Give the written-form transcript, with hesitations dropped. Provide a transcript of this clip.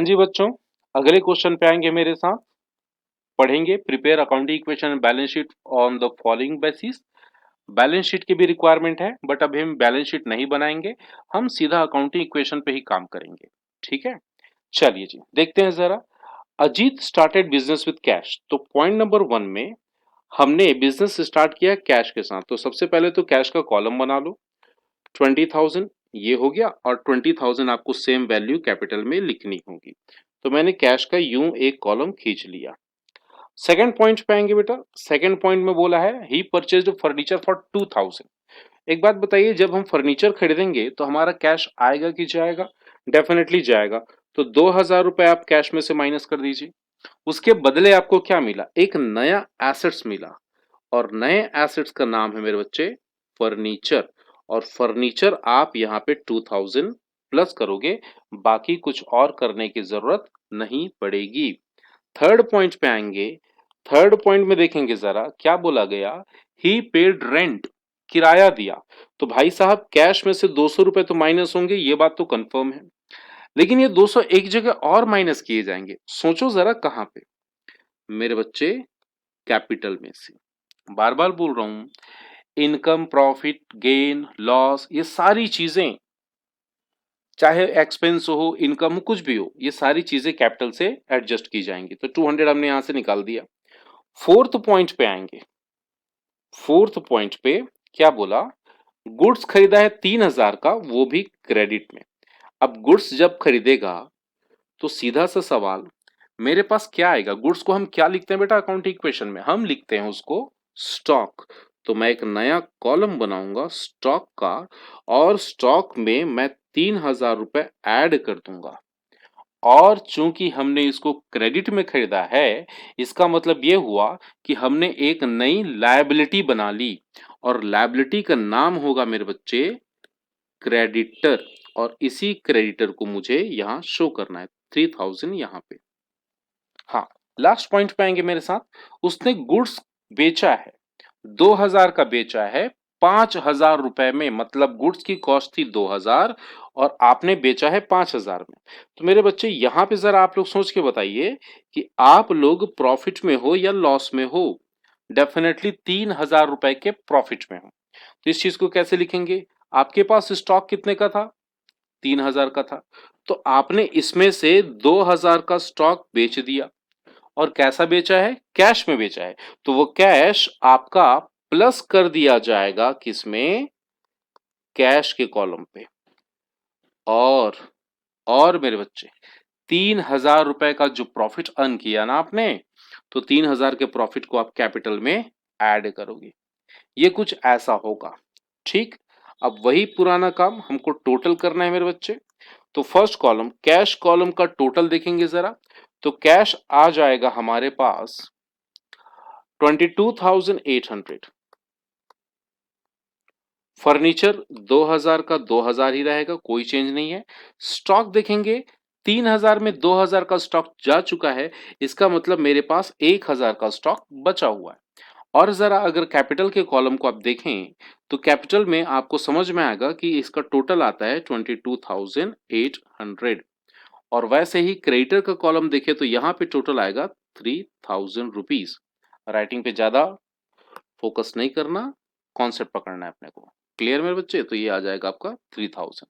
हाँ जी बच्चों, अगले क्वेश्चन पे आएंगे मेरे साथ। पढ़ेंगे prepare accounting equation and balance sheet on the following basis. Balance sheet की भी रिक्वायरमेंट है, बट अभी हम बैलेंस शीट नहीं बनाएंगे, हम सीधा अकाउंटिंग इक्वेशन पे ही काम करेंगे। ठीक है, चलिए जी देखते हैं जरा। Ajit started business with cash. तो पॉइंट नंबर 1 में हमने बिजनेस स्टार्ट किया कैश के साथ, तो सबसे पहले तो कैश का कॉलम बना लो। 20,000 ये हो गया, और 20,000 आपको सेम वैल्यू कैपिटल में लिखनी होगी। तो मैंने कैश का यूं एक कॉलम खींच लिया। सेकंड पॉइंट पे आएंगे बेटा। सेकंड पॉइंट में बोला है ही परचेज्ड फर्नीचर फॉर 2,000। एक बात बताइए, जब हम फर्नीचर खरीदेंगे तो हमारा कैश आएगा कि जाएगा? डेफिनेटली जाएगा। तो 2,000 रुपए आप कैश में से माइनस कर दीजिए। उसके बदले आपको क्या मिला? एक नया एसेट्स मिला, और नए एसेट्स का नाम है मेरे बच्चे फर्नीचर। और फर्नीचर आप यहाँ पे 2000 प्लस करोगे, बाकी कुछ और करने की जरूरत नहीं पड़ेगी। थर्ड पॉइंट पे आएंगे। थर्ड पॉइंट में देखेंगे जरा क्या बोला गया। ही पेड रेंट, किराया दिया। तो भाई साहब कैश में से 200 रुपए तो माइनस होंगे, ये बात तो कंफर्म है। लेकिन ये 200 एक जगह और माइनस किए जाएंगे, सोचो जरा कहां पे? मेरे बच्चे कैपिटल में से। बार बार बोल रहा हूं, इनकम, प्रॉफिट, गेन, लॉस, ये सारी चीजें, चाहे एक्सपेंस हो, इनकम हो, कुछ भी हो, ये सारी चीजें कैपिटल से एडजस्ट की जाएंगी। तो 200 हमने यहां से निकाल दिया। फोर्थ पॉइंट पे आएंगे। फोर्थ पॉइंट पे क्या बोला? गुड्स खरीदा है 3,000 का, वो भी क्रेडिट में। अब गुड्स जब खरीदेगा तो सीधा सा सवाल मेरे पास क्या आएगा? गुड्स को हम क्या लिखते हैं बेटा अकाउंटिंग इक्वेशन में? हम लिखते हैं उसको स्टॉक। तो मैं एक नया कॉलम बनाऊंगा स्टॉक का, और स्टॉक में मैं 3,000 रुपए ऐड कर दूंगा। और चूंकि हमने इसको क्रेडिट में खरीदा है, इसका मतलब ये हुआ कि हमने एक नई लायबिलिटी बना ली, और लायबिलिटी का नाम होगा मेरे बच्चे क्रेडिटर। और इसी क्रेडिटर को मुझे यहां शो करना है 3,000 यहां पे। हाँ, लास्ट पॉइंट पे आएंगे मेरे साथ। उसने गुड्स बेचा है, 2,000 का बेचा है 5,000 रुपए में, मतलब गुड्स की कॉस्ट थी 2,000 और आपने बेचा है 5,000 में। तो मेरे बच्चे यहां पे जरा आप लोग सोच के बताइए कि आप लोग प्रॉफिट में हो या लॉस में हो? डेफिनेटली 3,000 रुपए के प्रॉफिट में हो। तो इस चीज को कैसे लिखेंगे? आपके पास स्टॉक कितने का था? 3,000 का था। तो आपने इसमें से 2,000 का स्टॉक बेच दिया, और कैसा बेचा है? कैश में बेचा है। तो वो कैश आपका प्लस कर दिया जाएगा किसमें? कैश के कॉलम पे। और और मेरे बच्चे 3,000 रुपए का जो प्रॉफिट अर्न किया ना आपने, तो 3,000 के प्रॉफिट को आप कैपिटल में ऐड करोगे। ये कुछ ऐसा होगा। ठीक, अब वही पुराना काम हमको टोटल करना है मेरे बच्चे। तो फर्स्ट कॉलम कैश कॉलम का टोटल देखेंगे जरा। तो कैश आ जाएगा हमारे पास 22,800। फर्नीचर 2,000 का 2,000 ही रहेगा, कोई चेंज नहीं है। स्टॉक देखेंगे, 3,000 में 2,000 का स्टॉक जा चुका है, इसका मतलब मेरे पास 1,000 का स्टॉक बचा हुआ है। और जरा अगर कैपिटल के कॉलम को आप देखें, तो कैपिटल में आपको समझ में आएगा कि इसका टोटल आता है 22,800। और वैसे ही क्रेडिटर का कॉलम देखें तो यहाँ पे टोटल आएगा 3,000 रुपीज। राइटिंग पे ज्यादा फोकस नहीं करना, कॉन्सेप्ट पकड़ना है अपने को। क्लियर मेरे बच्चे? तो ये आ जाएगा आपका 3,000।